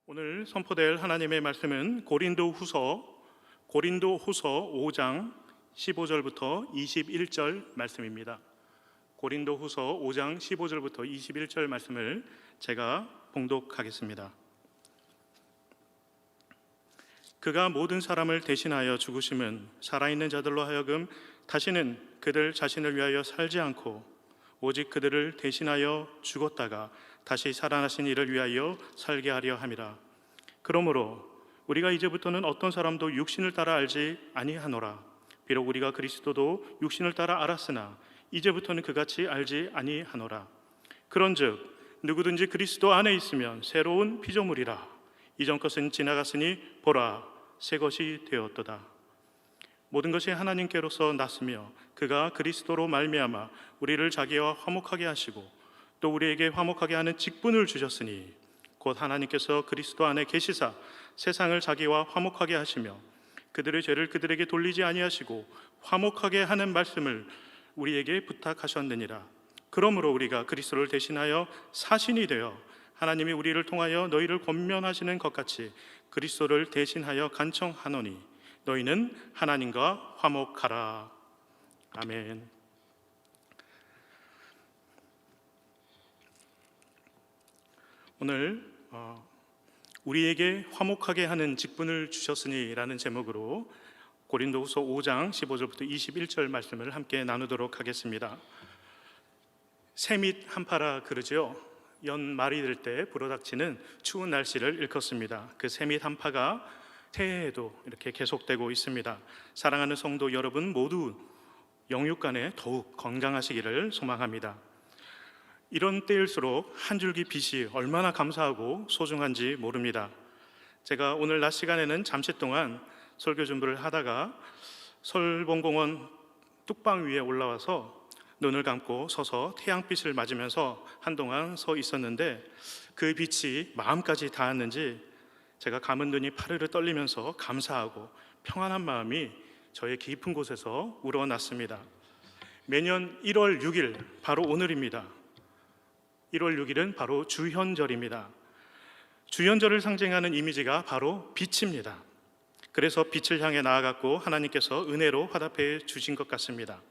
오늘 선포될 하나님의 말씀은 고린도후서 5장 15절부터 21절 말씀입니다. 고린도후서 5장 15절부터 21절 말씀을 제가 봉독하겠습니다. 그가 모든 사람을 대신하여 죽으심은 살아있는 자들로 하여금 다시는 그들 자신을 위하여 살지 않고 오직 그들을 대신하여 죽었다가 다시 살아나신 이를 위하여 살게 하려 함이라. 그러므로 우리가 이제부터는 어떤 사람도 육신을 따라 알지 아니하노라. 비록 우리가 그리스도도 육신을 따라 알았으나 이제부터는 그같이 알지 아니하노라. 그런즉 누구든지 그리스도 안에 있으면 새로운 피조물이라. 이전 것은 지나갔으니 보라 새 것이 되었도다. 모든 것이 하나님께로서 났으며 그가 그리스도로 말미암아 우리를 자기와 화목하게 하시고 또 우리에게 화목하게 하는 직분을 주셨으니 곧 하나님께서 그리스도 안에 계시사 세상을 자기와 화목하게 하시며 그들의 죄를 그들에게 돌리지 아니하시고 화목하게 하는 말씀을 우리에게 부탁하셨느니라. 그러므로 우리가 그리스도를 대신하여 사신이 되어 하나님이 우리를 통하여 너희를 권면하시는 것 같이 그리스도를 대신하여 간청하노니 너희는 하나님과 화목하라. 아멘. 오늘 우리에게 화목하게 하는 직분을 주셨으니 라는 제목으로 고린도후서 5장 15절부터 21절 말씀을 함께 나누도록 하겠습니다. 새밑 한파라 그러죠. 연말이 될 때 불어닥치는 추운 날씨를 일컫습니다. 그 새밑 한파가 새해에도 이렇게 계속되고 있습니다. 사랑하는 성도 여러분 모두 영육간에 더욱 건강하시기를 소망합니다. 이런 때일수록 한 줄기 빛이 얼마나 감사하고 소중한지 모릅니다. 제가 오늘 낮 시간에는 잠시 동안 설교 준비를 하다가 설봉공원 뚝방 위에 올라와서 눈을 감고 서서 태양빛을 맞으면서 한동안 서 있었는데 그 빛이 마음까지 닿았는지 제가 감은 눈이 파르르 떨리면서 감사하고 평안한 마음이 저의 깊은 곳에서 우러났습니다. 매년 1월 6일 바로 오늘입니다. 1월 6일은 바로 주현절입니다. 주현절을 상징하는 이미지가 바로 빛입니다. 그래서 빛을 향해 나아갔고 하나님께서 은혜로 화답해 주신 것 같습니다.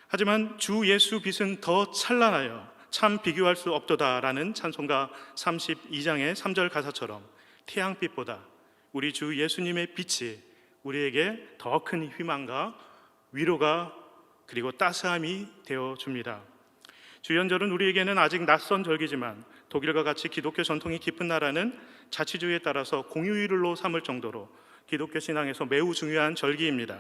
하지만 주 예수 빛은 더 찬란하여 참 비교할 수 없도다라는 찬송가 32장의 3절 가사처럼 태양빛보다 우리 주 예수님의 빛이 우리에게 더 큰 희망과 위로가 그리고 따스함이 되어줍니다. 주연절은 우리에게는 아직 낯선 절기지만 독일과 같이 기독교 전통이 깊은 나라는 자치주의에 따라서 공휴일로 삼을 정도로 기독교 신앙에서 매우 중요한 절기입니다.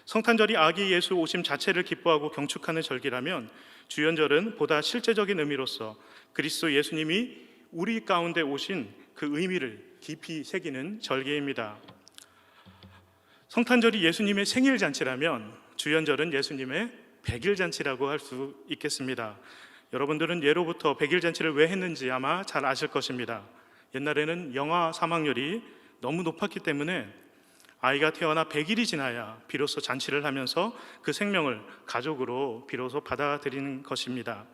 성탄절이 아기 예수 오심 자체를 기뻐하고 경축하는 절기라면 주연절은 보다 실제적인 의미로서 그리스도 예수님이 우리 가운데 오신 그 의미를 깊이 새기는 절기입니다. 성탄절이 예수님의 생일 잔치라면 주연절은 예수님의 백일 잔치라고 할 수 있겠습니다. 여러분들은 예로부터 백일 잔치를 왜 했는지 아마 잘 아실 것입니다. 옛날에는 영아 사망률이 너무 높았기 때문에 아이가 태어나 100일이 지나야 비로소 잔치를 하면서 그 생명을 가족으로 비로소 받아들이는 것입니다.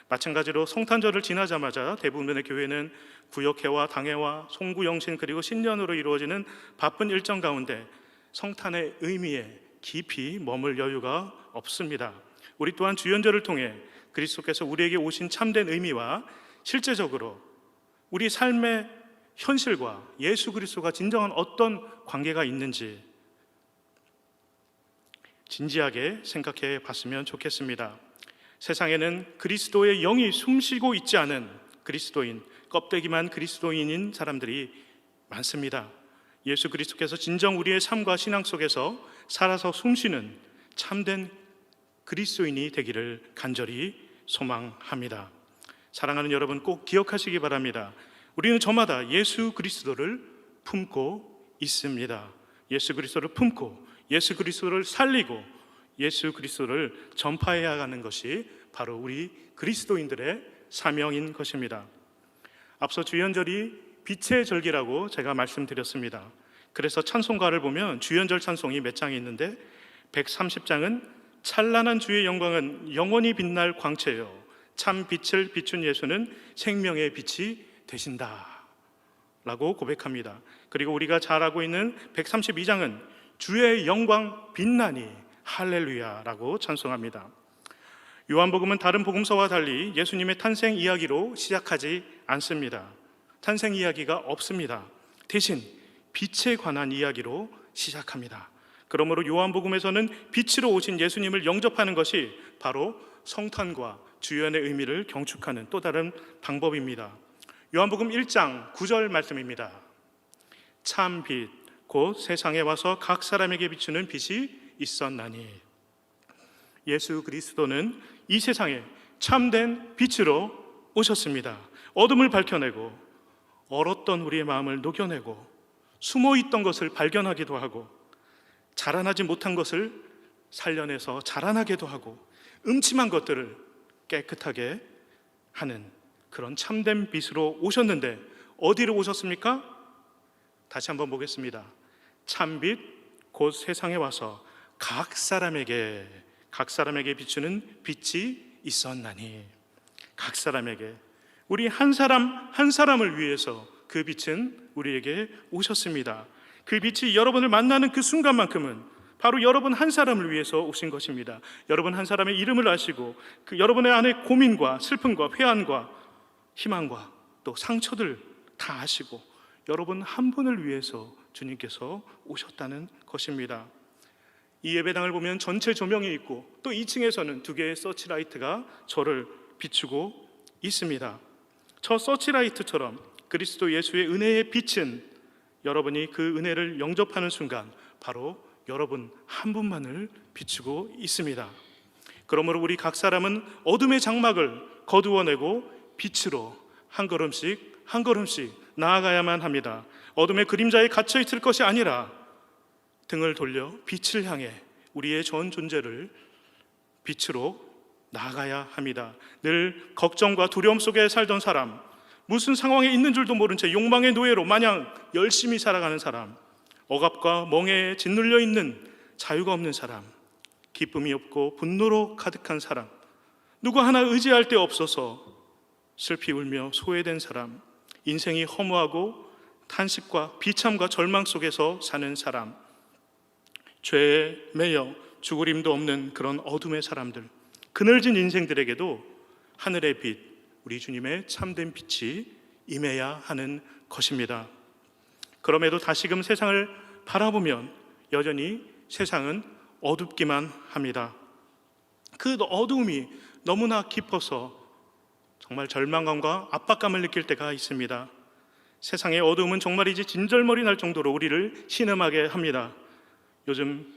마찬가지로 성탄절을 지나자마자 대부분의 교회는 구역회와 당회와 송구영신 그리고 신년으로 이루어지는 바쁜 일정 가운데 성탄의 의미에 깊이 머물 여유가 없습니다. 우리 또한 주연절을 통해 그리스도께서 우리에게 오신 참된 의미와 실제적으로 우리 삶의 현실과 예수 그리스도가 진정한 어떤 관계가 있는지 진지하게 생각해 봤으면 좋겠습니다. 세상에는 그리스도의 영이 숨쉬고 있지 않은 그리스도인, 껍데기만 그리스도인인 사람들이 많습니다. 예수 그리스도께서 진정 우리의 삶과 신앙 속에서 살아서 숨쉬는 참된 그리스도인이 되기를 간절히 소망합니다. 사랑하는 여러분 꼭 기억하시기 바랍니다. 우리는 저마다 예수 그리스도를 품고 있습니다. 예수 그리스도를 품고 예수 그리스도를 살리고 예수 그리스도를 전파해야 하는 것이 바로 우리 그리스도인들의 사명인 것입니다. 앞서 주연절이 빛의 절기라고 제가 말씀드렸습니다. 그래서 찬송가를 보면 주연절 찬송이 몇 장이 있는데 130장은 찬란한 주의 영광은 영원히 빛날 광채요 참 빛을 비춘 예수는 생명의 빛이 되신다 라고 고백합니다. 그리고 우리가 잘 알고 있는 132장은 주의 영광 빛나니 할렐루야라고 찬송합니다. 요한복음은 다른 복음서와 달리 예수님의 탄생 이야기로 시작하지 않습니다. 탄생 이야기가 없습니다. 대신 빛에 관한 이야기로 시작합니다. 그러므로 요한복음에서는 빛으로 오신 예수님을 영접하는 것이 바로 성탄과 주연의 의미를 경축하는 또 다른 방법입니다. 요한복음 1장 9절 말씀입니다. 참 빛 곧 세상에 와서 각 사람에게 비추는 빛이 있었나니. 예수 그리스도는 이 세상에 참된 빛으로 오셨습니다. 어둠을 밝혀내고 얼었던 우리의 마음을 녹여내고 숨어있던 것을 발견하기도 하고 자라나지 못한 것을 살려내서 자라나게도 하고 음침한 것들을 깨끗하게 하는 그런 참된 빛으로 오셨는데 어디로 오셨습니까? 다시 한번 보겠습니다. 참빛 곧 세상에 와서 각 사람에게 비추는 빛이 있었나니. 각 사람에게, 우리 한 사람 한 사람을 위해서 그 빛은 우리에게 오셨습니다. 그 빛이 여러분을 만나는 그 순간만큼은 바로 여러분 한 사람을 위해서 오신 것입니다. 여러분 한 사람의 이름을 아시고 그 여러분의 안에 고민과 슬픔과 회한과 희망과 또 상처들 다 아시고 여러분 한 분을 위해서 주님께서 오셨다는 것입니다. 이 예배당을 보면 전체 조명이 있고 또 2층에서는 2개의 서치라이트가 저를 비추고 있습니다. 저 서치라이트처럼 그리스도 예수의 은혜의 빛은 여러분이 그 은혜를 영접하는 순간 바로 여러분 한 분만을 비추고 있습니다. 그러므로 우리 각 사람은 어둠의 장막을 거두어내고 빛으로 한 걸음씩 한 걸음씩 나아가야만 합니다. 어둠의 그림자에 갇혀 있을 것이 아니라 등을 돌려 빛을 향해 우리의 전 존재를 빛으로 나아가야 합니다. 늘 걱정과 두려움 속에 살던 사람, 무슨 상황에 있는 줄도 모른 채 욕망의 노예로 마냥 열심히 살아가는 사람, 억압과 멍해에 짓눌려 있는 자유가 없는 사람, 기쁨이 없고 분노로 가득한 사람, 누구 하나 의지할 데 없어서 슬피 울며 소외된 사람, 인생이 허무하고 탄식과 비참과 절망 속에서 사는 사람, 죄에 매여 죽을 힘도 없는 그런 어둠의 사람들, 그늘진 인생들에게도 하늘의 빛, 우리 주님의 참된 빛이 임해야 하는 것입니다. 그럼에도 다시금 세상을 바라보면 여전히 세상은 어둡기만 합니다. 그 어두움이 너무나 깊어서 정말 절망감과 압박감을 느낄 때가 있습니다. 세상의 어두움은 정말이지 진절머리 날 정도로 우리를 신음하게 합니다. 요즘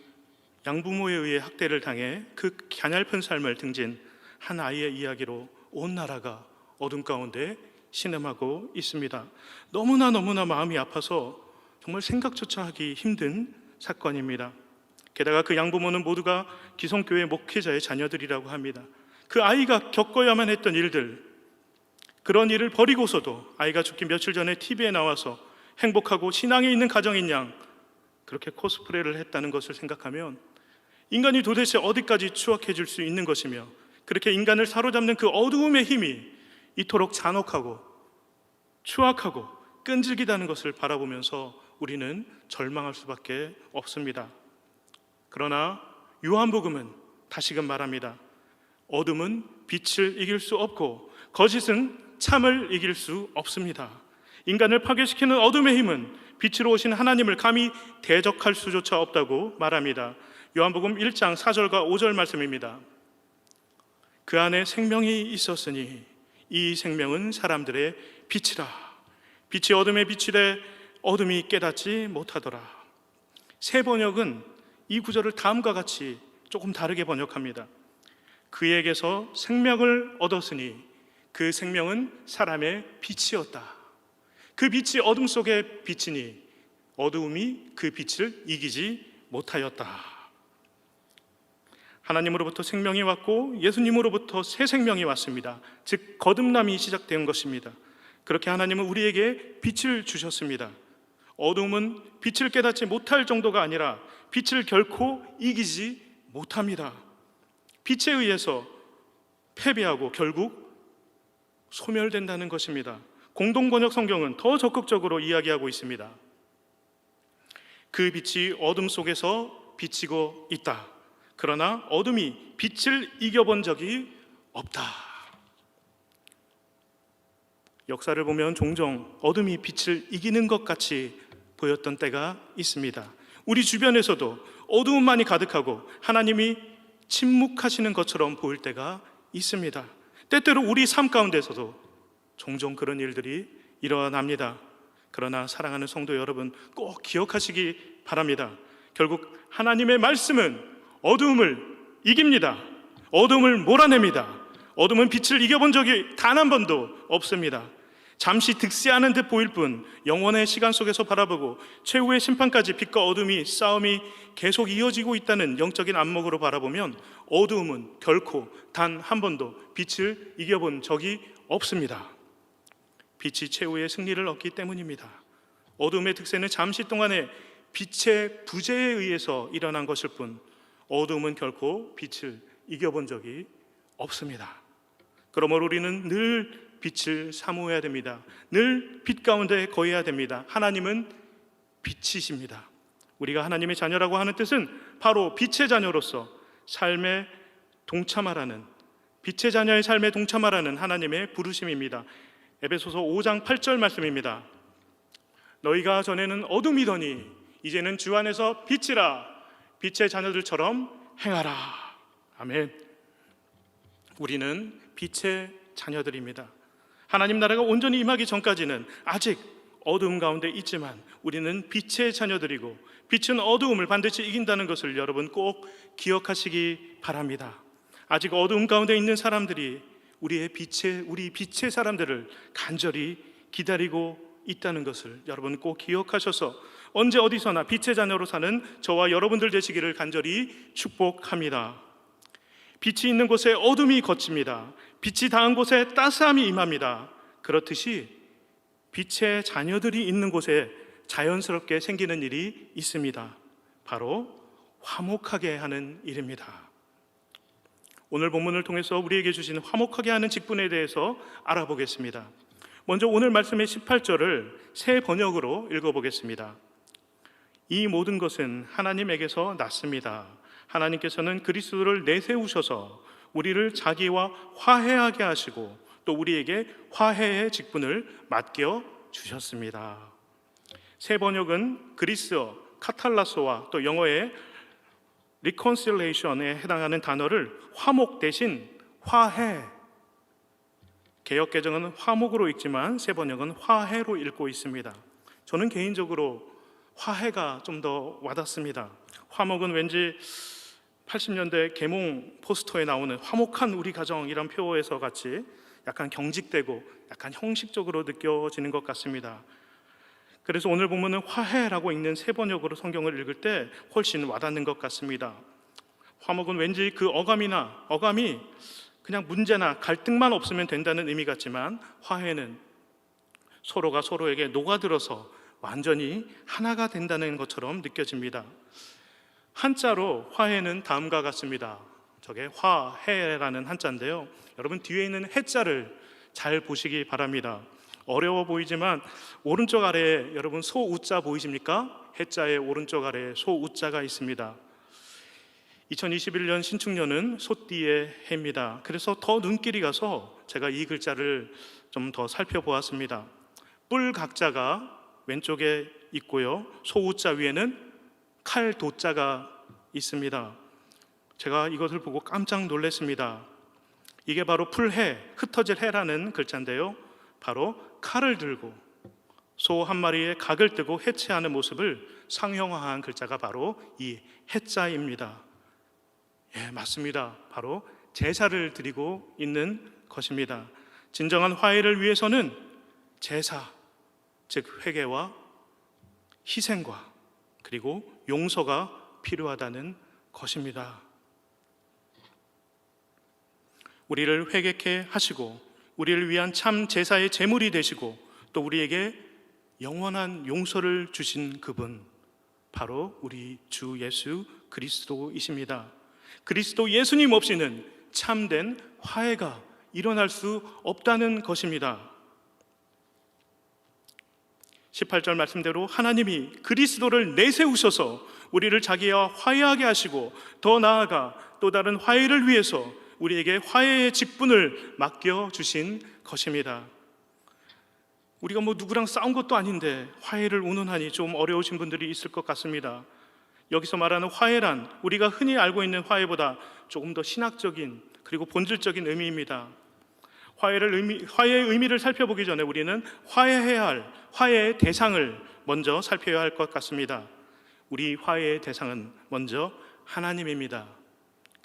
양부모에 의해 학대를 당해 그 가냘픈 삶을 등진 한 아이의 이야기로 온 나라가 어둠 가운데 신음하고 있습니다. 너무나 마음이 아파서 정말 생각조차 하기 힘든 사건입니다. 게다가 그 양부모는 모두가 기성교회 목회자의 자녀들이라고 합니다. 그 아이가 겪어야만 했던 일들, 그런 일을 버리고서도 아이가 죽기 며칠 전에 TV에 나와서 행복하고 신앙에 있는 가정인 양 그렇게 코스프레를 했다는 것을 생각하면 인간이 도대체 어디까지 추악해질 수 있는 것이며 그렇게 인간을 사로잡는 그 어두움의 힘이 이토록 잔혹하고 추악하고 끈질기다는 것을 바라보면서 우리는 절망할 수밖에 없습니다. 그러나 요한복음은 다시금 말합니다. 어둠은 빛을 이길 수 없고 거짓은 참을 이길 수 없습니다. 인간을 파괴시키는 어둠의 힘은 빛으로 오신 하나님을 감히 대적할 수조차 없다고 말합니다. 요한복음 1장 4절과 5절 말씀입니다. 그 안에 생명이 있었으니 이 생명은 사람들의 빛이라. 빛이 어둠에 비치되 어둠이 깨닫지 못하더라. 새 번역은 이 구절을 다음과 같이 조금 다르게 번역합니다. 그에게서 생명을 얻었으니 그 생명은 사람의 빛이었다. 그 빛이 어둠 속에 비치니 어두움이 그 빛을 이기지 못하였다. 하나님으로부터 생명이 왔고 예수님으로부터 새 생명이 왔습니다. 즉 거듭남이 시작된 것입니다. 그렇게 하나님은 우리에게 빛을 주셨습니다. 어둠은 빛을 깨닫지 못할 정도가 아니라 빛을 결코 이기지 못합니다. 빛에 의해서 패배하고 결국 소멸된다는 것입니다. 공동번역 성경은 더 적극적으로 이야기하고 있습니다. 그 빛이 어둠 속에서 비치고 있다. 그러나 어둠이 빛을 이겨본 적이 없다. 역사를 보면 종종 어둠이 빛을 이기는 것 같이 보였던 때가 있습니다. 우리 주변에서도 어두움만이 가득하고 하나님이 침묵하시는 것처럼 보일 때가 있습니다. 때때로 우리 삶 가운데서도 종종 그런 일들이 일어납니다. 그러나 사랑하는 성도 여러분, 꼭 기억하시기 바랍니다. 결국 하나님의 말씀은 어두움을 이깁니다. 어두움을 몰아냅니다. 어둠은 빛을 이겨본 적이 단 한 번도 없습니다. 잠시 득세하는 듯 보일 뿐 영원의 시간 속에서 바라보고 최후의 심판까지 빛과 어둠이 싸움이 계속 이어지고 있다는 영적인 안목으로 바라보면 어두움은 결코 단 한 번도 빛을 이겨본 적이 없습니다. 빛이 최후의 승리를 얻기 때문입니다. 어둠의 득세는 잠시 동안의 빛의 부재에 의해서 일어난 것일 뿐 어둠은 결코 빛을 이겨본 적이 없습니다. 그러므로 우리는 늘 빛을 사모해야 됩니다. 늘 빛 가운데 거해야 됩니다. 하나님은 빛이십니다. 우리가 하나님의 자녀라고 하는 뜻은 바로 빛의 자녀로서 삶에 동참하라는, 빛의 자녀의 삶에 동참하라는 하나님의 부르심입니다. 에베소서 5장 8절 말씀입니다. 너희가 전에는 어둠이더니 이제는 주 안에서 빛이라. 빛의 자녀들처럼 행하라. 아멘. 우리는 빛의 자녀들입니다. 하나님 나라가 온전히 임하기 전까지는 아직 어두움 가운데 있지만 우리는 빛의 자녀들이고 빛은 어두움을 반드시 이긴다는 것을 여러분 꼭 기억하시기 바랍니다. 아직 어두움 가운데 있는 사람들이 우리 빛의 사람들을 간절히 기다리고 있다는 것을 여러분 꼭 기억하셔서 언제 어디서나 빛의 자녀로 사는 저와 여러분들 되시기를 간절히 축복합니다. 빛이 있는 곳에 어둠이 걷힙니다. 빛이 닿은 곳에 따스함이 임합니다. 그렇듯이 빛의 자녀들이 있는 곳에 자연스럽게 생기는 일이 있습니다. 바로 화목하게 하는 일입니다. 오늘 본문을 통해서 우리에게 주신 화목하게 하는 직분에 대해서 알아보겠습니다. 먼저 오늘 말씀의 18절을 새 번역으로 읽어보겠습니다. 이 모든 것은 하나님에게서 났습니다. 하나님께서는 그리스도를 내세우셔서 우리를 자기와 화해하게 하시고 또 우리에게 화해의 직분을 맡겨 주셨습니다. 새 번역은 그리스어 카탈라소와 또 영어의 reconciliation에 해당하는 단어를 화목 대신 화해, 개역개정은 화목으로 읽지만 새 번역은 화해로 읽고 있습니다. 저는 개인적으로 화해가 좀 더 와닿습니다. 화목은 왠지 80년대 계몽 포스터에 나오는 화목한 우리 가정이란 표어에서 같이 약간 경직되고 약간 형식적으로 느껴지는 것 같습니다. 그래서 오늘 본문은 화해라고 읽는 새 번역으로 성경을 읽을 때 훨씬 와닿는 것 같습니다. 화목은 왠지 그 어감이 그냥 문제나 갈등만 없으면 된다는 의미 같지만 화해는 서로가 서로에게 녹아들어서 완전히 하나가 된다는 것처럼 느껴집니다. 한자로 화해는 다음과 같습니다. 저게 화해라는 한자인데요, 여러분 뒤에 있는 해자를 잘 보시기 바랍니다. 어려워 보이지만 오른쪽 아래에 여러분 소우자 보이십니까? 해자의 오른쪽 아래에 소우자가 있습니다. 2021년 신축년은 소띠의 해입니다. 그래서 더 눈길이 가서 제가 이 글자를 좀 더 살펴보았습니다. 뿔 각자가 왼쪽에 있고요, 소우자 위에는 칼 도자가 있습니다. 제가 이것을 보고 깜짝 놀랐습니다. 이게 바로 풀해, 흩어질 해라는 글자인데요, 바로 칼을 들고 소 한 마리의 각을 뜨고 해체하는 모습을 상형화한 글자가 바로 이 해자입니다. 예, 맞습니다. 바로 제사를 드리고 있는 것입니다. 진정한 화해를 위해서는 제사, 즉 회개와 희생과 그리고 용서가 필요하다는 것입니다. 우리를 회개케 하시고 우리를 위한 참 제사의 제물이 되시고 또 우리에게 영원한 용서를 주신 그분, 바로 우리 주 예수 그리스도이십니다. 그리스도 예수님 없이는 참된 화해가 일어날 수 없다는 것입니다. 18절 말씀대로 하나님이 그리스도를 내세우셔서 우리를 자기와 화해하게 하시고, 더 나아가 또 다른 화해를 위해서 우리에게 화해의 직분을 맡겨주신 것입니다. 우리가 누구랑 싸운 것도 아닌데 화해를 운운하니 좀 어려우신 분들이 있을 것 같습니다. 여기서 말하는 화해란 우리가 흔히 알고 있는 화해보다 조금 더 신학적인 그리고 본질적인 의미입니다. 화해의 의미를 살펴보기 전에 우리는 화해해야 할 화해의 대상을 먼저 살펴야 할 것 같습니다. 우리 화해의 대상은 먼저 하나님입니다.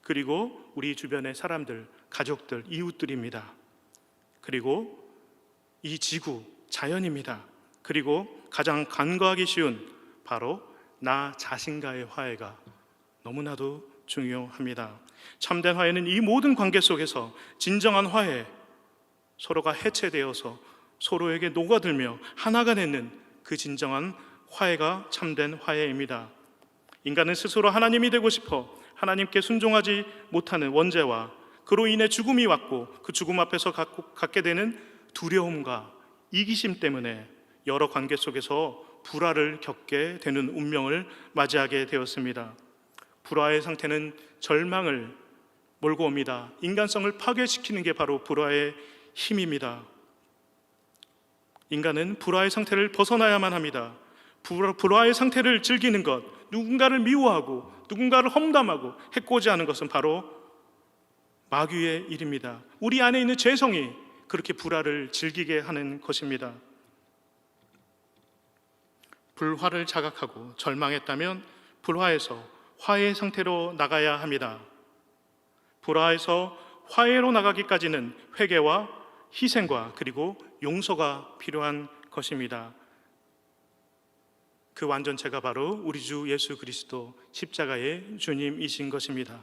그리고 우리 주변의 사람들, 가족들, 이웃들입니다. 그리고 이 지구, 자연입니다. 그리고 가장 간과하기 쉬운 바로 나 자신과의 화해가 너무나도 중요합니다. 참된 화해는 이 모든 관계 속에서 진정한 화해, 서로가 해체되어서 서로에게 녹아들며 하나가 되는 그 진정한 화해가 참된 화해입니다. 인간은 스스로 하나님이 되고 싶어 하나님께 순종하지 못하는 원죄와 그로 인해 죽음이 왔고, 그 죽음 앞에서 갖게 되는 두려움과 이기심 때문에 여러 관계 속에서 불화를 겪게 되는 운명을 맞이하게 되었습니다. 불화의 상태는 절망을 몰고 옵니다. 인간성을 파괴시키는 게 바로 불화의 힘입니다. 인간은 불화의 상태를 벗어나야만 합니다. 불화의 상태를 즐기는 것, 누군가를 미워하고 누군가를 험담하고 해코지하는 것은 바로 마귀의 일입니다. 우리 안에 있는 죄성이 그렇게 불화를 즐기게 하는 것입니다. 불화를 자각하고 절망했다면 불화에서 화해의 상태로 나가야 합니다. 불화에서 화해로 나가기까지는 회개와 희생과 그리고 용서가 필요한 것입니다. 그 완전체가 바로 우리 주 예수 그리스도 십자가의 주님이신 것입니다.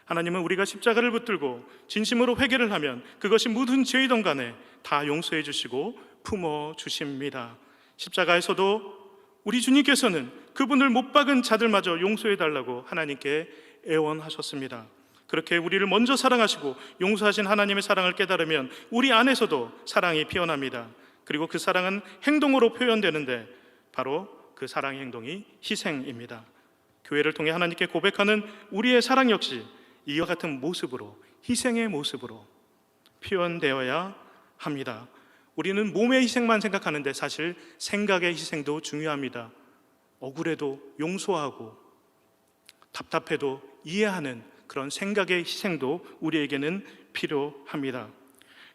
하나님은 우리가 십자가를 붙들고 진심으로 회개를 하면 그것이 무슨 죄이든 간에 다 용서해 주시고 품어 주십니다. 십자가에서도 우리 주님께서는 그분을 못 박은 자들마저 용서해 달라고 하나님께 애원하셨습니다. 그렇게 우리를 먼저 사랑하시고 용서하신 하나님의 사랑을 깨달으면 우리 안에서도 사랑이 피어납니다. 그리고 그 사랑은 행동으로 표현되는데 바로 그 사랑의 행동이 희생입니다. 교회를 통해 하나님께 고백하는 우리의 사랑 역시 이와 같은 모습으로, 희생의 모습으로 표현되어야 합니다. 우리는 몸의 희생만 생각하는데 사실 생각의 희생도 중요합니다. 억울해도 용서하고 답답해도 이해하는 그런 생각의 희생도 우리에게는 필요합니다.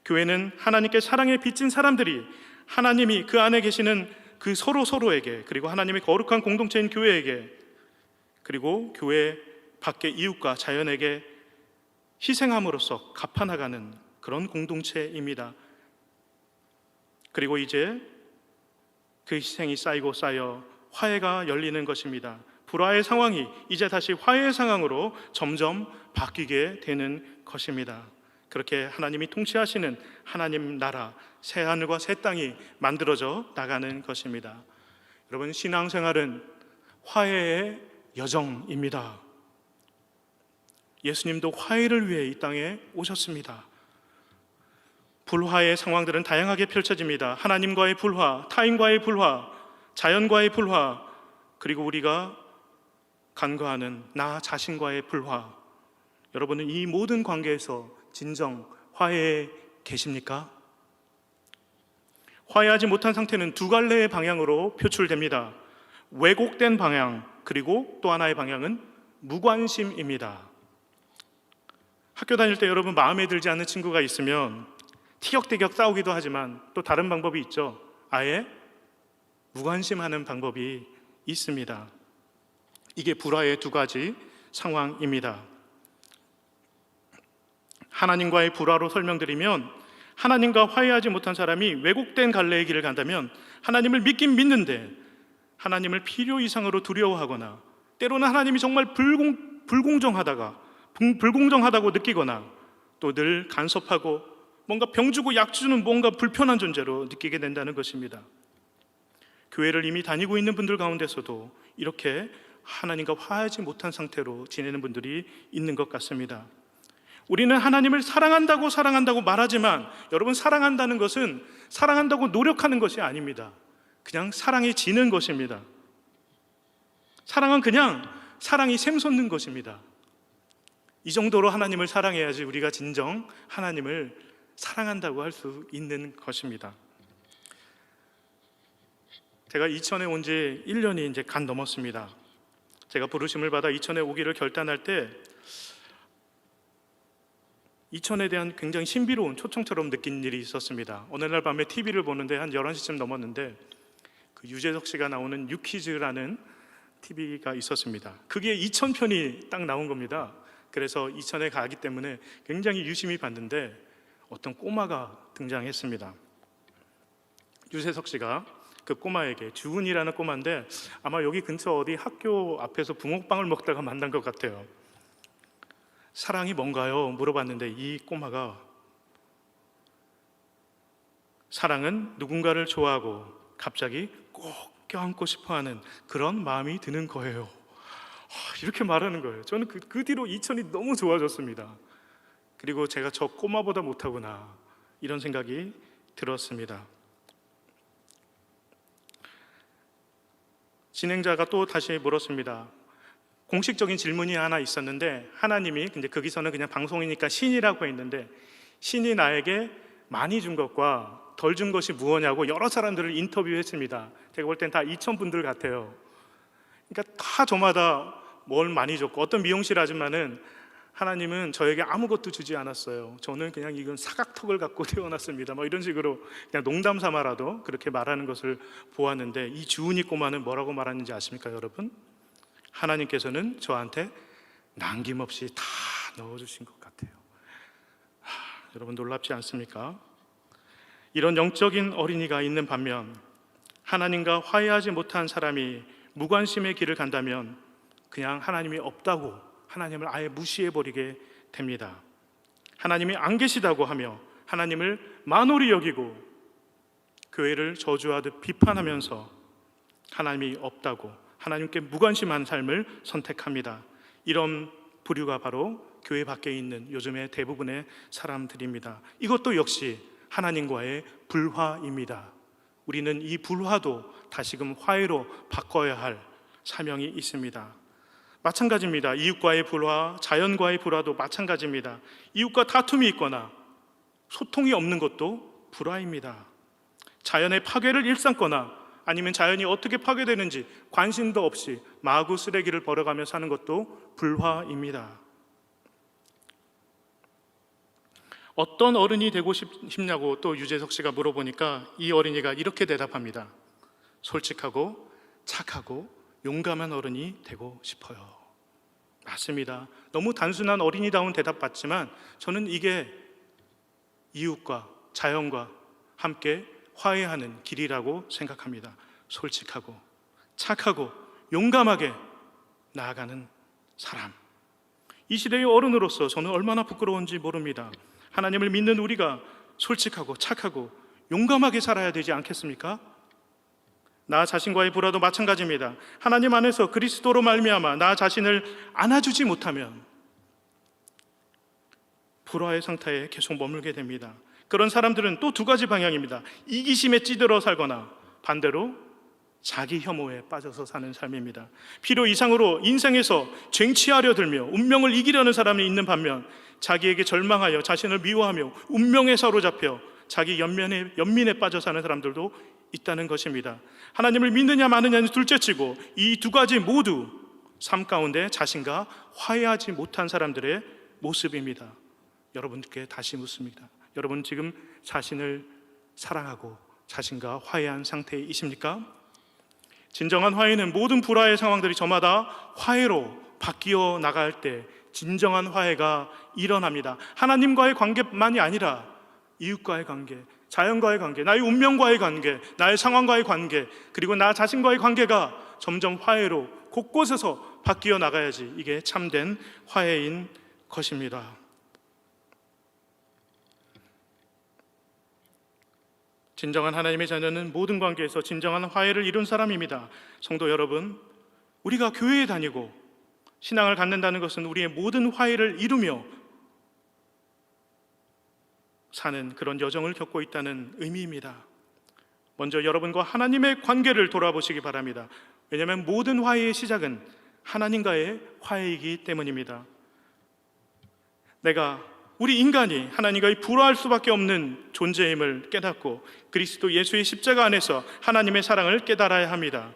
교회는 하나님께 사랑에 빚진 사람들이 하나님이 그 안에 계시는 그 서로에게, 그리고 하나님의 거룩한 공동체인 교회에게, 그리고 교회 밖의 이웃과 자연에게 희생함으로써 갚아나가는 그런 공동체입니다. 그리고 이제 그 희생이 쌓이고 쌓여 화해가 열리는 것입니다. 불화의 상황이 이제 다시 화해의 상황으로 점점 바뀌게 되는 것입니다. 그렇게 하나님이 통치하시는 하나님 나라, 새 하늘과 새 땅이 만들어져 나가는 것입니다. 여러분, 신앙생활은 화해의 여정입니다. 예수님도 화해를 위해 이 땅에 오셨습니다. 불화의 상황들은 다양하게 펼쳐집니다. 하나님과의 불화, 타인과의 불화, 자연과의 불화, 그리고 우리가 간과하는 나 자신과의 불화. 여러분은 이 모든 관계에서 진정 화해에 계십니까? 화해하지 못한 상태는 두 갈래의 방향으로 표출됩니다. 왜곡된 방향, 그리고 또 하나의 방향은 무관심입니다. 학교 다닐 때 여러분 마음에 들지 않는 친구가 있으면 티격태격 싸우기도 하지만 또 다른 방법이 있죠. 아예 무관심하는 방법이 있습니다. 이게 불화의 두 가지 상황입니다. 하나님과의 불화로 설명드리면, 하나님과 화해하지 못한 사람이 왜곡된 갈래의 길을 간다면 하나님을 믿긴 믿는데 하나님을 필요 이상으로 두려워하거나, 때로는 하나님이 정말 불공정하다고 느끼거나, 또 늘 간섭하고 뭔가 병주고 약주는 뭔가 불편한 존재로 느끼게 된다는 것입니다. 교회를 이미 다니고 있는 분들 가운데서도 이렇게 하나님과 화해하지 못한 상태로 지내는 분들이 있는 것 같습니다. 우리는 하나님을 사랑한다고 말하지만, 여러분, 사랑한다는 것은 사랑한다고 노력하는 것이 아닙니다. 그냥 사랑이 지는 것입니다. 사랑은 그냥 사랑이 샘솟는 것입니다. 이 정도로 하나님을 사랑해야지 우리가 진정 하나님을 사랑한다고 할 수 있는 것입니다. 제가 이천에 온 지 1년이 이제 간 넘었습니다. 제가 부르심을 받아 이천에 오기를 결단할 때 이천에 대한 굉장히 신비로운 초청처럼 느낀 일이 있었습니다. 어느 날 밤에 TV를 보는데 한 11시쯤 넘었는데 그 유재석 씨가 나오는 유퀴즈라는 TV가 있었습니다. 그게 2000편이 딱 나온 겁니다. 그래서 이천에 가기 때문에 굉장히 유심히 봤는데 어떤 꼬마가 등장했습니다. 유재석 씨가 그 꼬마에게, 주은이라는 꼬마인데 아마 여기 근처 어디 학교 앞에서 붕어빵을 먹다가 만난 것 같아요. 사랑이 뭔가요? 물어봤는데 이 꼬마가 사랑은 누군가를 좋아하고 갑자기 꼭 껴안고 싶어하는 그런 마음이 드는 거예요. 이렇게 말하는 거예요. 저는 그 뒤로 이천이 너무 좋아졌습니다. 그리고 제가 저 꼬마보다 못하구나 이런 생각이 들었습니다. 진행자가 또 다시 물었습니다. 공식적인 질문이 하나 있었는데 하나님이, 근데 거기서는 그냥 방송이니까 신이라고 했는데 신이 나에게 많이 준 것과 덜 준 것이 무엇냐고 여러 사람들을 인터뷰했습니다. 제가 볼 땐 다 2000분들 같아요. 그러니까 다 저마다 뭘 많이 줬고, 어떤 미용실 아줌마는 하나님은 저에게 아무것도 주지 않았어요. 저는 그냥 이건 사각턱을 갖고 태어났습니다. 뭐 이런 식으로 그냥 농담 삼아라도 그렇게 말하는 것을 보았는데 이 주은이 꼬마는 뭐라고 말하는지 아십니까, 여러분? 하나님께서는 저한테 남김없이 다 넣어주신 것 같아요. 여러분 놀랍지 않습니까? 이런 영적인 어린이가 있는 반면 하나님과 화해하지 못한 사람이 무관심의 길을 간다면 그냥 하나님이 없다고 하나님을 아예 무시해버리게 됩니다. 하나님이 안 계시다고 하며 하나님을 만홀히 여기고 교회를 저주하듯 비판하면서 하나님이 없다고 하나님께 무관심한 삶을 선택합니다. 이런 부류가 바로 교회 밖에 있는 요즘의 대부분의 사람들입니다. 이것도 역시 하나님과의 불화입니다. 우리는 이 불화도 다시금 화해로 바꿔야 할 사명이 있습니다. 마찬가지입니다. 이웃과의 불화, 자연과의 불화도 마찬가지입니다. 이웃과 다툼이 있거나 소통이 없는 것도 불화입니다. 자연의 파괴를 일삼거나 아니면 자연이 어떻게 파괴되는지 관심도 없이 마구 쓰레기를 버려가며 사는 것도 불화입니다. 어떤 어른이 되고 싶냐고 또 유재석 씨가 물어보니까 이 어린이가 이렇게 대답합니다. 솔직하고 착하고 용감한 어른이 되고 싶어요. 맞습니다. 너무 단순한 어린이다운 대답 같지만 저는 이게 이웃과 자연과 함께 화해하는 길이라고 생각합니다. 솔직하고 착하고 용감하게 나아가는 사람. 이 시대의 어른으로서 저는 얼마나 부끄러운지 모릅니다. 하나님을 믿는 우리가 솔직하고 착하고 용감하게 살아야 되지 않겠습니까? 나 자신과의 불화도 마찬가지입니다. 하나님 안에서 그리스도로 말미암아 나 자신을 안아주지 못하면 불화의 상태에 계속 머물게 됩니다. 그런 사람들은 또 두 가지 방향입니다. 이기심에 찌들어 살거나 반대로 자기 혐오에 빠져서 사는 삶입니다. 필요 이상으로 인생에서 쟁취하려 들며 운명을 이기려는 사람이 있는 반면 자기에게 절망하여 자신을 미워하며 운명에 사로잡혀 자기 연민에 빠져 사는 사람들도 있다는 것입니다. 하나님을 믿느냐 마느냐는 둘째치고 이 두 가지 모두 삶 가운데 자신과 화해하지 못한 사람들의 모습입니다. 여러분께 다시 묻습니다. 여러분 지금 자신을 사랑하고 자신과 화해한 상태이십니까? 진정한 화해는 모든 불화의 상황들이 저마다 화해로 바뀌어 나갈 때 진정한 화해가 일어납니다. 하나님과의 관계만이 아니라 이웃과의 관계, 자연과의 관계, 나의 운명과의 관계, 나의 상황과의 관계, 그리고 나 자신과의 관계가 점점 화해로 곳곳에서 바뀌어 나가야지 이게 참된 화해인 것입니다. 진정한 하나님의 자녀는 모든 관계에서 진정한 화해를 이룬 사람입니다. 성도 여러분, 우리가 교회에 다니고 신앙을 갖는다는 것은 우리의 모든 화해를 이루며 사는 그런 여정을 겪고 있다는 의미입니다. 먼저 여러분과 하나님의 관계를 돌아보시기 바랍니다. 왜냐하면 모든 화해의 시작은 하나님과의 화해이기 때문입니다. 우리 인간이 하나님과의 불화할 수밖에 없는 존재임을 깨닫고 그리스도 예수의 십자가 안에서 하나님의 사랑을 깨달아야 합니다.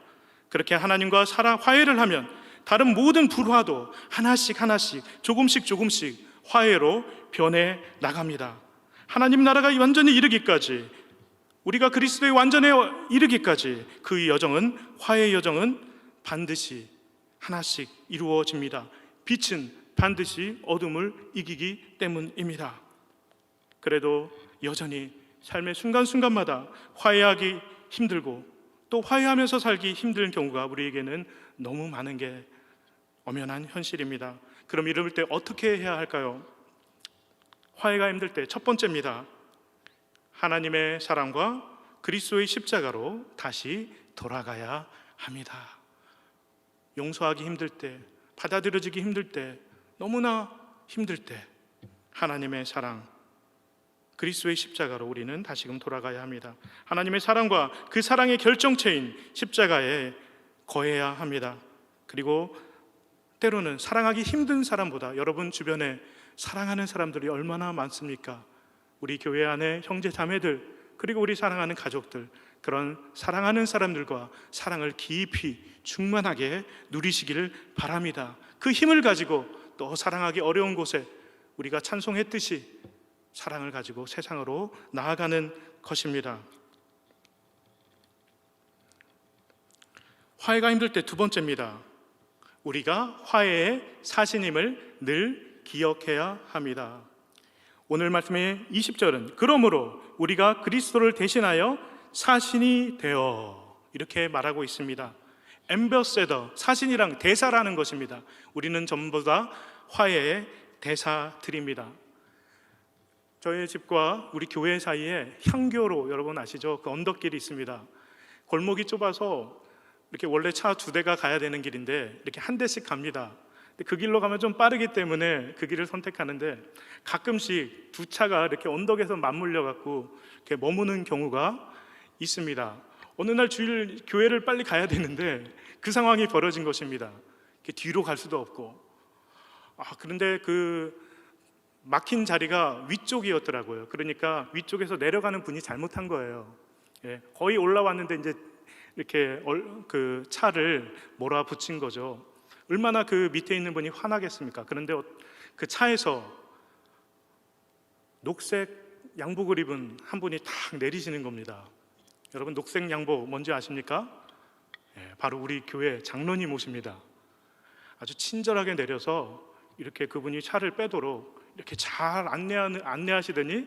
그렇게 하나님과 화해를 하면 다른 모든 불화도 하나씩 조금씩 화해로 변해 나갑니다. 하나님 나라가 완전히 이르기까지, 우리가 그리스도의 완전에 이르기까지 그 여정은, 화해의 여정은 반드시 하나씩 이루어집니다. 빛은 반드시 어둠을 이기기 때문입니다. 그래도 여전히 삶의 순간순간마다 화해하기 힘들고 또 화해하면서 살기 힘든 경우가 우리에게는 너무 많은 게 엄연한 현실입니다. 그럼 이럴 때 어떻게 해야 할까요? 화해가 힘들 때 첫 번째입니다. 하나님의 사랑과 그리스도의 십자가로 다시 돌아가야 합니다. 용서하기 힘들 때, 받아들여지기 힘들 때, 너무나 힘들 때 하나님의 사랑, 그리스도의 십자가로 우리는 다시금 돌아가야 합니다. 하나님의 사랑과 그 사랑의 결정체인 십자가에 거해야 합니다. 그리고 때로는 사랑하기 힘든 사람보다 여러분 주변에 사랑하는 사람들이 얼마나 많습니까? 우리 교회 안에 형제 자매들, 그리고 우리 사랑하는 가족들, 그런 사랑하는 사람들과 사랑을 깊이 충만하게 누리시기를 바랍니다. 그 힘을 가지고 또 사랑하기 어려운 곳에 우리가 찬송했듯이 사랑을 가지고 세상으로 나아가는 것입니다. 화해가 힘들 때 두 번째입니다. 우리가 화해의 사신임을 늘 기억해야 합니다. 오늘 말씀의 20절은 그러므로 우리가 그리스도를 대신하여 사신이 되어, 이렇게 말하고 있습니다. 엠버세더, 사신이랑 대사라는 것입니다. 우리는 전부 다 화해의 대사들입니다. 저희 집과 우리 교회 사이에 향교로, 여러분 아시죠? 그 언덕길이 있습니다. 골목이 좁아서 이렇게 원래 차 2대가 가야 되는 길인데 이렇게 한 대씩 갑니다. 근데 그 길로 가면 좀 빠르기 때문에 그 길을 선택하는데 가끔씩 두 차가 이렇게 언덕에서 맞물려 갖고 이렇게 머무는 경우가 있습니다. 어느 날 주일 교회를 빨리 가야 되는데 그 상황이 벌어진 것입니다. 이렇게 뒤로 갈 수도 없고, 그런데 그 막힌 자리가 위쪽이었더라고요. 그러니까 위쪽에서 내려가는 분이 잘못한 거예요. 거의 올라왔는데 이제 이렇게 그 차를 몰아붙인 거죠. 얼마나 그 밑에 있는 분이 화나겠습니까? 그런데 그 차에서 녹색 양복을 입은 한 분이 탁 내리시는 겁니다. 여러분, 녹색 양복 뭔지 아십니까? 바로 우리 교회 장로님 오십니다. 아주 친절하게 내려서 이렇게 그분이 차를 빼도록 이렇게 잘 안내하시더니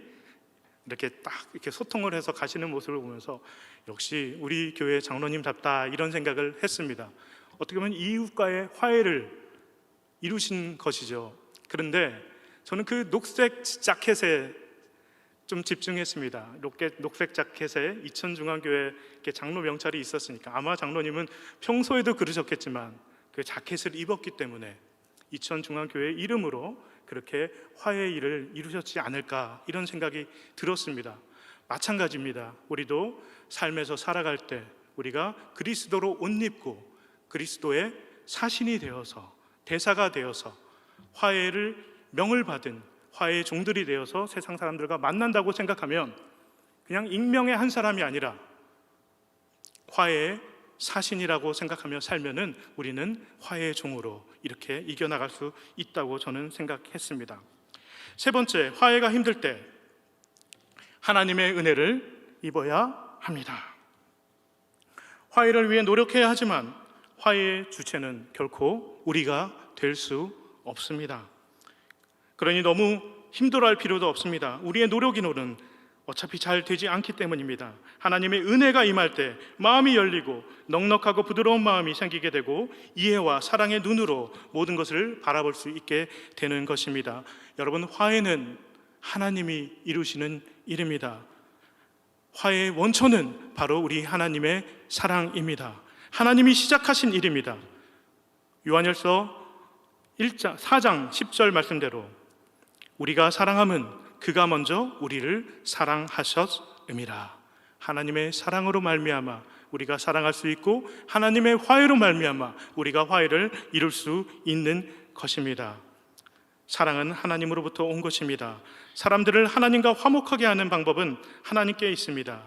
이렇게 딱 이렇게 소통을 해서 가시는 모습을 보면서 역시 우리 교회 장로님답다, 이런 생각을 했습니다. 어떻게 보면 이웃과의 화해를 이루신 것이죠. 그런데 저는 그 녹색 자켓에 좀 집중했습니다. 녹색 자켓에 이천중앙교회 장로 명찰이 있었으니까 아마 장로님은 평소에도 그러셨겠지만 그 자켓을 입었기 때문에 이천중앙교회 이름으로 그렇게 화해의 일을 이루셨지 않을까, 이런 생각이 들었습니다. 마찬가지입니다. 우리도 삶에서 살아갈 때 우리가 그리스도로 옷 입고 그리스도의 사신이 되어서, 대사가 되어서 화해를 명을 받은 화해의 종들이 되어서 세상 사람들과 만난다고 생각하면 그냥 익명의 한 사람이 아니라 화해의 사신이라고 생각하며 살면은 우리는 화해의 종으로 이렇게 이겨나갈 수 있다고 저는 생각했습니다. 세 번째, 화해가 힘들 때 하나님의 은혜를 입어야 합니다. 화해를 위해 노력해야 하지만 화해의 주체는 결코 우리가 될 수 없습니다. 그러니 너무 힘들어할 필요도 없습니다. 우리의 노력이노는 어차피 잘 되지 않기 때문입니다. 하나님의 은혜가 임할 때 마음이 열리고 넉넉하고 부드러운 마음이 생기게 되고 이해와 사랑의 눈으로 모든 것을 바라볼 수 있게 되는 것입니다. 여러분, 화해는 하나님이 이루시는 일입니다. 화해의 원천은 바로 우리 하나님의 사랑입니다. 하나님이 시작하신 일입니다. 요한일서 4장 10절 말씀대로 우리가 사랑함은 그가 먼저 우리를 사랑하셨음이라. 하나님의 사랑으로 말미암아 우리가 사랑할 수 있고 하나님의 화해로 말미암아 우리가 화해를 이룰 수 있는 것입니다. 사랑은 하나님으로부터 온 것입니다. 사람들을 하나님과 화목하게 하는 방법은 하나님께 있습니다.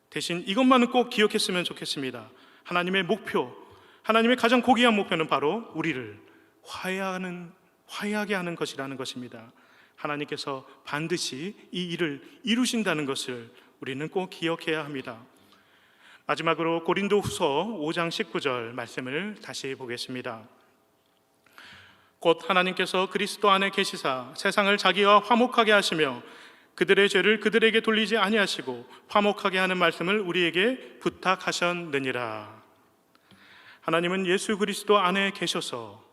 대신 이것만은 꼭 기억했으면 좋겠습니다. 하나님의 목표, 하나님의 가장 고귀한 목표는 바로 우리를 화해하게 하는 것이라는 것입니다. 하나님께서 반드시 이 일을 이루신다는 것을 우리는 꼭 기억해야 합니다. 마지막으로 고린도후서 5장 19절 말씀을 다시 보겠습니다. 곧 하나님께서 그리스도 안에 계시사 세상을 자기와 화목하게 하시며 그들의 죄를 그들에게 돌리지 아니하시고 화목하게 하는 말씀을 우리에게 부탁하셨느니라. 하나님은 예수 그리스도 안에 계셔서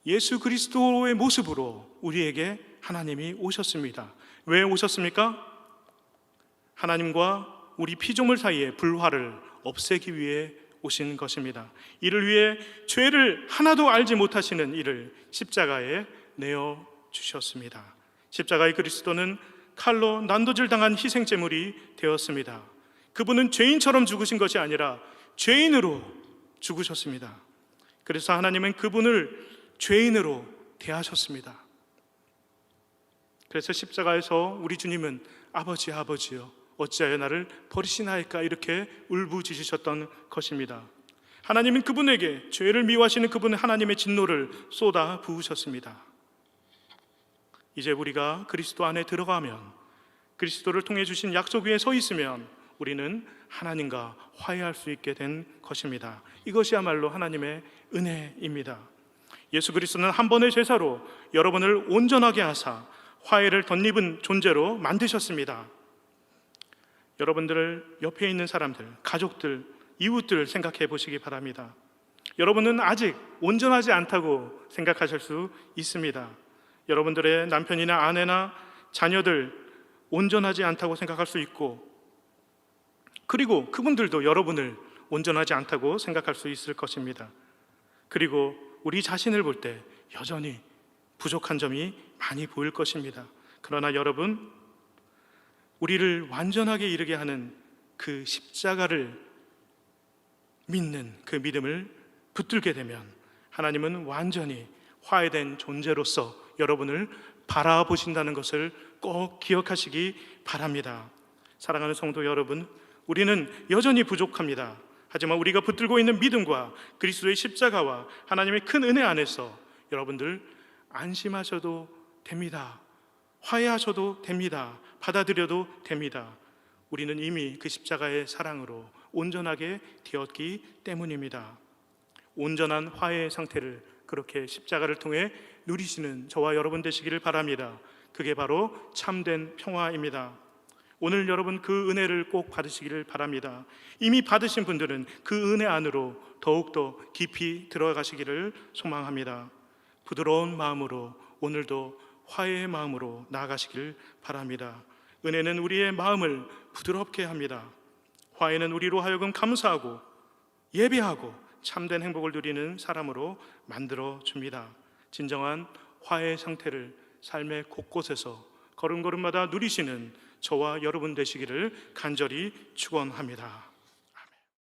예수 그리스도의 모습으로 우리에게 하나님이 오셨습니다. 왜 오셨습니까? 하나님과 우리 피조물 사이의 불화를 없애기 위해 오신 것입니다. 이를 위해 죄를 하나도 알지 못하시는 이를 십자가에 내어 주셨습니다. 십자가의 그리스도는 칼로 난도질 당한 희생제물이 되었습니다. 그분은 죄인처럼 죽으신 것이 아니라 죄인으로 죽으셨습니다. 그래서 하나님은 그분을 죄인으로 대하셨습니다. 그래서 십자가에서 우리 주님은 아버지, 아버지여 어찌하여 나를 버리시나이까 이렇게 울부짖으셨던 것입니다. 하나님은 그분에게 죄를 미워하시는 그분의 하나님의 진노를 쏟아 부으셨습니다. 이제 우리가 그리스도 안에 들어가면, 그리스도를 통해 주신 약속 위에 서 있으면 우리는 하나님과 화해할 수 있게 된 것입니다. 이것이야말로 하나님의 은혜입니다. 예수 그리스도는 한 번의 제사로 여러분을 온전하게 하사 화해를 덧입은 존재로 만드셨습니다. 여러분들 옆에 있는 사람들, 가족들, 이웃들 생각해 보시기 바랍니다. 여러분은 아직 온전하지 않다고 생각하실 수 있습니다. 여러분들의 남편이나 아내나 자녀들 온전하지 않다고 생각할 수 있고, 그리고 그분들도 여러분을 온전하지 않다고 생각할 수 있을 것입니다. 그리고 우리 자신을 볼 때 여전히 부족한 점이 많이 보일 것입니다. 그러나 여러분, 우리를 완전하게 이르게 하는 그 십자가를 믿는 그 믿음을 붙들게 되면 하나님은 완전히 화해된 존재로서 여러분을 바라보신다는 것을 꼭 기억하시기 바랍니다. 사랑하는 성도 여러분, 우리는 여전히 부족합니다. 하지만 우리가 붙들고 있는 믿음과 그리스도의 십자가와 하나님의 큰 은혜 안에서 여러분들 안심하셔도 됩니다. 화해하셔도 됩니다. 받아들여도 됩니다. 우리는 이미 그 십자가의 사랑으로 온전하게 되었기 때문입니다. 온전한 화해의 상태를 그렇게 십자가를 통해 누리시는 저와 여러분 되시기를 바랍니다. 그게 바로 참된 평화입니다. 오늘 여러분 그 은혜를 꼭 받으시기를 바랍니다. 이미 받으신 분들은 그 은혜 안으로 더욱더 깊이 들어가시기를 소망합니다. 부드러운 마음으로 오늘도 화해의 마음으로 나아가시길 바랍니다. 은혜는 우리의 마음을 부드럽게 합니다. 화해는 우리로 하여금 감사하고 예배하고 참된 행복을 누리는 사람으로 만들어 줍니다. 진정한 화해의 상태를 삶의 곳곳에서 걸음걸음마다 누리시는 저와 여러분 되시기를 간절히 축원합니다.